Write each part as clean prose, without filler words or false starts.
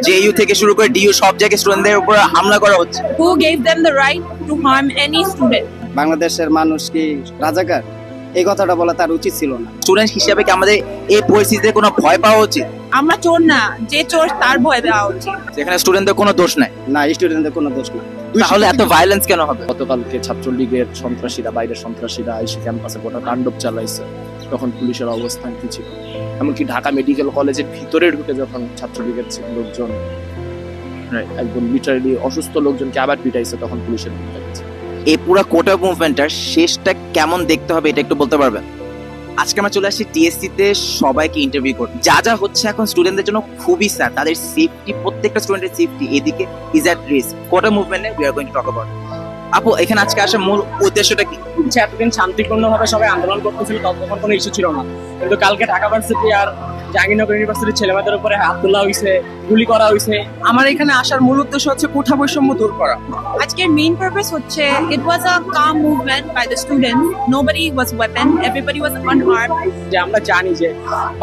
জেইইউ থেকে শুরু করে ডিইউ সব জায়গায় স্টুডেন্টদের উপর হামলা করা হচ্ছে। Who gave them the right to harm any student? বাংলাদেশের মানুষ কি রাজাকার? এই কথাটা বলা তার উচিত ছিল না। স্টুডেন্ট হিসেবে কি আমাদের এই পরিস্থিতিতে কোনো ভয় পাওয়া উচিত? আমরা চোর না, যে চোর তার ভয় দেওয়া উচিত। যেখানে স্টুডেন্টদের কোনো দোষ নাই, না, স্টুডেন্টদের কোনো দোষ না। তাহলে এত ভায়োলেন্স কেন হবে? গতকালকে ছাত্রলীগের সন্ত্রাসীরা, বাইরের সন্ত্রাসীরা এসে ক্যাম্পাসে গোটা তাণ্ডব চালাইছে, তখন পুলিশের অবস্থান কি ছিল? এমনকি ঢাকা মেডিকেল কলেজের ভিতরে ঢুকে যখন ছাত্রলীগের লোকজন একদম লিটারালি অসুস্থ লোকজনকে আবার পিটাইছে, তখন পুলিশের ভূমিকা ছিল। এই পুরো কোটা মুভমেন্টটার শেষটা কেমন দেখতে হবে এটা একটু বলতে পারবেন? আজকে আমরা চলে আসছি টিএসসি তে সবাইকে ইন্টারভিউ করতে। যা যা হচ্ছে এখন স্টুডেন্টদের জন্য খুবই স্যাড, তাদের সেফটি, প্রত্যেকটা স্টুডেন্টের সেফটি এদিকে ইজ এট রিস্ক। কোটা মুভমেন্টে we are going to talk about. আপু, এখানে আজকে আসার মূল উদ্দেশ্যটা কি? এতদিন শান্তিপূর্ণভাবে সবাই আন্দোলন করতেছিল, তখন কোনো ইস্যু ছিল না, কিন্তু কালকে ঢাকা ভার্সিটি আর জাহাঙ্গীরনগর ইউনিভার্সিটির ছেলেমেয়েদের উপরে হাত তোলা হয়েছে, গুলি করা হয়েছে। আমার এখানে আসার মূল উদ্দেশ্য হচ্ছে কোঠা বৈষম্য দূর করা। আজকের মেইন পারপাস হচ্ছে it was a calm movement by the students. Nobody was weapon, everybody was unarmed. যে আমরা জানি যে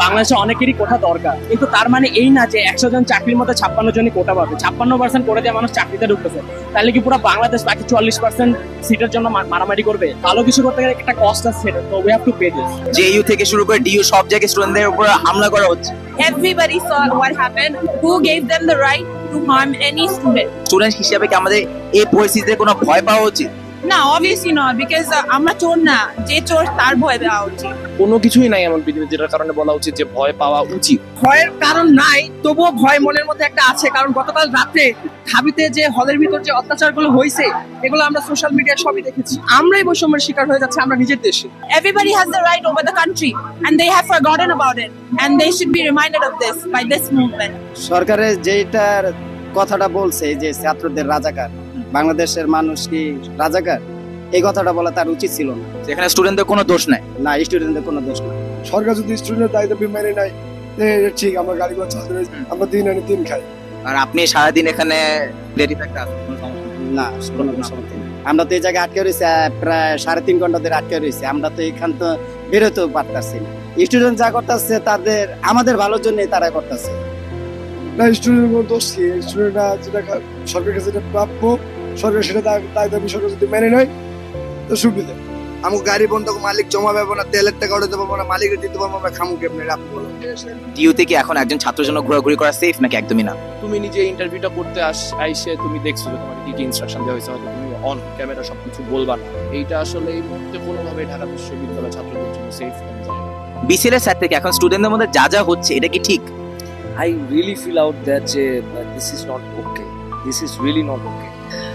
বাংলাদেশে অনেকেরই কোঠা দরকার, কিন্তু তার মানে এই না যে 100 জন চাকরির মধ্যে 56 জনই কোটা পাবে। 56% করে দিয়ে মানুষ চাকরিতে ঢুকতেছে, তাহলে কি পুরো বাংলাদেশ বাকি 44% সিটের জন্য মারামারি করবে? ভালো কিছু করতে গেলে একটা কস্ট আছে, তো we have to pay this. জেইইউ থেকে শুরু করে ডিইউ সব জায়গায় স্টুডেন্টদের উপর হামলা করা হচ্ছে। Everybody saw what happened. Who gave them the right to harm any student? Student হিসেবে কি আমাদের এই পরিস্থিতিতে কোনো ভয় পাওয়া উচিত? না, obviously not, because আমরা চোর না, যে চোর তার ভয় দেওয়া উচিত। কোনো কিছুই নাই এমন পৃথিবীতে যেটার কারণে বলা উচিত যে ভয় পাওয়া উচিত। ভয়ের কারণ নাই, তবুও ভয় মনের মধ্যে একটা আছে, কারণ গতকাল রাতে ঢাবিতে যে হলের ভিতর যে অত্যাচারগুলো হয়েছে, এগুলো আমরা সোশ্যাল মিডিয়ায় সবই দেখেছি। আমরাই বৈষম্যের শিকার হয়ে যাচ্ছে আমরা নিজের দেশে। Everybody has the right over the country and they have forgotten about it, and they should be reminded of this by this movement. সরকারের যেটার কথাটা বলছে যে ছাত্রদের রাজাকার, বাংলাদেশের মানুষ কি রাজাকার? এই কথাটা বলা তার উচিত ছিল না। যেখানে স্টুডেন্টদের কোনো দোষ নাই, না, স্টুডেন্টদের কোনো দোষ না। সরকার যদি স্টুডেন্টের দায়িত্ব মেনে নেয়, ঠিক, আমরা গাড়িগুলো চালাতে, আমরা দিন আনি দিন খাই। আর আপনি সারাদিন এখানে রেডি থাকতে আসেন, না, কোনো সমস্যা নেই। আমরা তো এই জায়গায় আটকে রয়েছি, প্রায় 3.5 ঘন্টা ধরে আটকে রয়েছি। আমরা তো এখান তো বেরোতেও পারতেছি না। স্টুডেন্ট যা করতেছে তাদের আমাদের ভালোর জন্যই তারা করতেছে। না, স্টুডেন্টের কোনো দোষ কি? স্টুডেন্টরা যেটা সরকারের কাছে যেটা প্রাপ্য, সরকার সেটা তাই দাবি সরকার যদি মেনে নেয় তো সুবিধা। আমাকে গাড়ি বন্ধ মালিক জমা পাবো না, তেলের টাকা উঠাতে পারবো না, মালিকের দিতে পারবো আমরা খামুকে আপনি রাখতে বলো। ডিইউ থেকে এখন একজন ছাত্রের জন্য ঘোরাঘুরি করা সেফ নাকি একদমই না? তুমি নিজে ইন্টারভিউটা করতে আইসে তুমি দেখছো যে তোমাকে কি কি ইনস্ট্রাকশন দেওয়া হয়েছে, হয়তো তুমি অন ক্যামেরা সবকিছু বলবা না। এইটা আসলে এই মুহূর্তে কোনোভাবে ঢাকা বিশ্ববিদ্যালয়ের ছাত্রদের জন্য সেফ না। বিসিএল এর সাইড থেকে এখন স্টুডেন্টদের মধ্যে যা যা হচ্ছে এটা কি ঠিক? I really feel out that this is not okay. This is really not okay.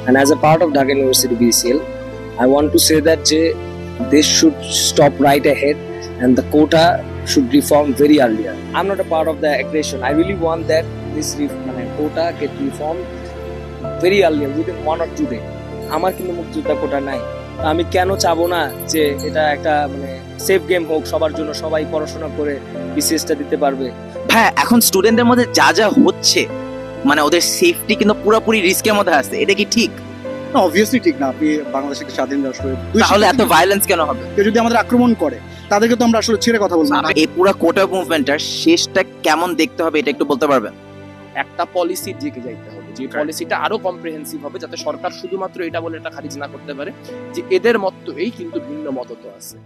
And as a part of Dhaka University BCL, I want to say that this should stop right ahead and the quota should reform very earlier. I'm not a part of the aggression. I really want that this quota get reformed very earlier, within 1 or 2 days. আমার কিন্তু মুক্তিযোদ্ধা কোটা নাই, আমি কেন চাবো না যে এটা একটা সেফ গেম হোক সবার জন্য, সবাই পড়াশোনা করে বিসিএসটা দিতে পারবে। হ্যাঁ, এখন স্টুডেন্টদের মধ্যে যা যা হচ্ছে ওদের সেফটি কিন্তু পুরোপুরি রিস্কের মধ্যে আছে, এটা কি ঠিক? না, অবভিয়াসলি ঠিক না। আপনি বাংলাদেশে একটা স্বাধীন রাষ্ট্র, তাহলে এত ভায়োলেন্স কেন হবে? কেউ যদি আমাদের আক্রমণ করে তাদেরকে তো আমরা আসলে ছেড়ে কথা বলবো না। এই পুরো কোটা মুভমেন্টটার শেষটা কেমন দেখতে হবে এটা একটু বলতে পারবেন? একটা পলিসির দিকে যাইতে হবে, যে পলিসিটা আরো কম্প্রিহেন্সিভ হবে, যাতে সরকার শুধুমাত্র এটা বলে এটা খারিজ না করতে পারে যে এদের মত এই কিন্তু ভিন্ন মত তো আছে।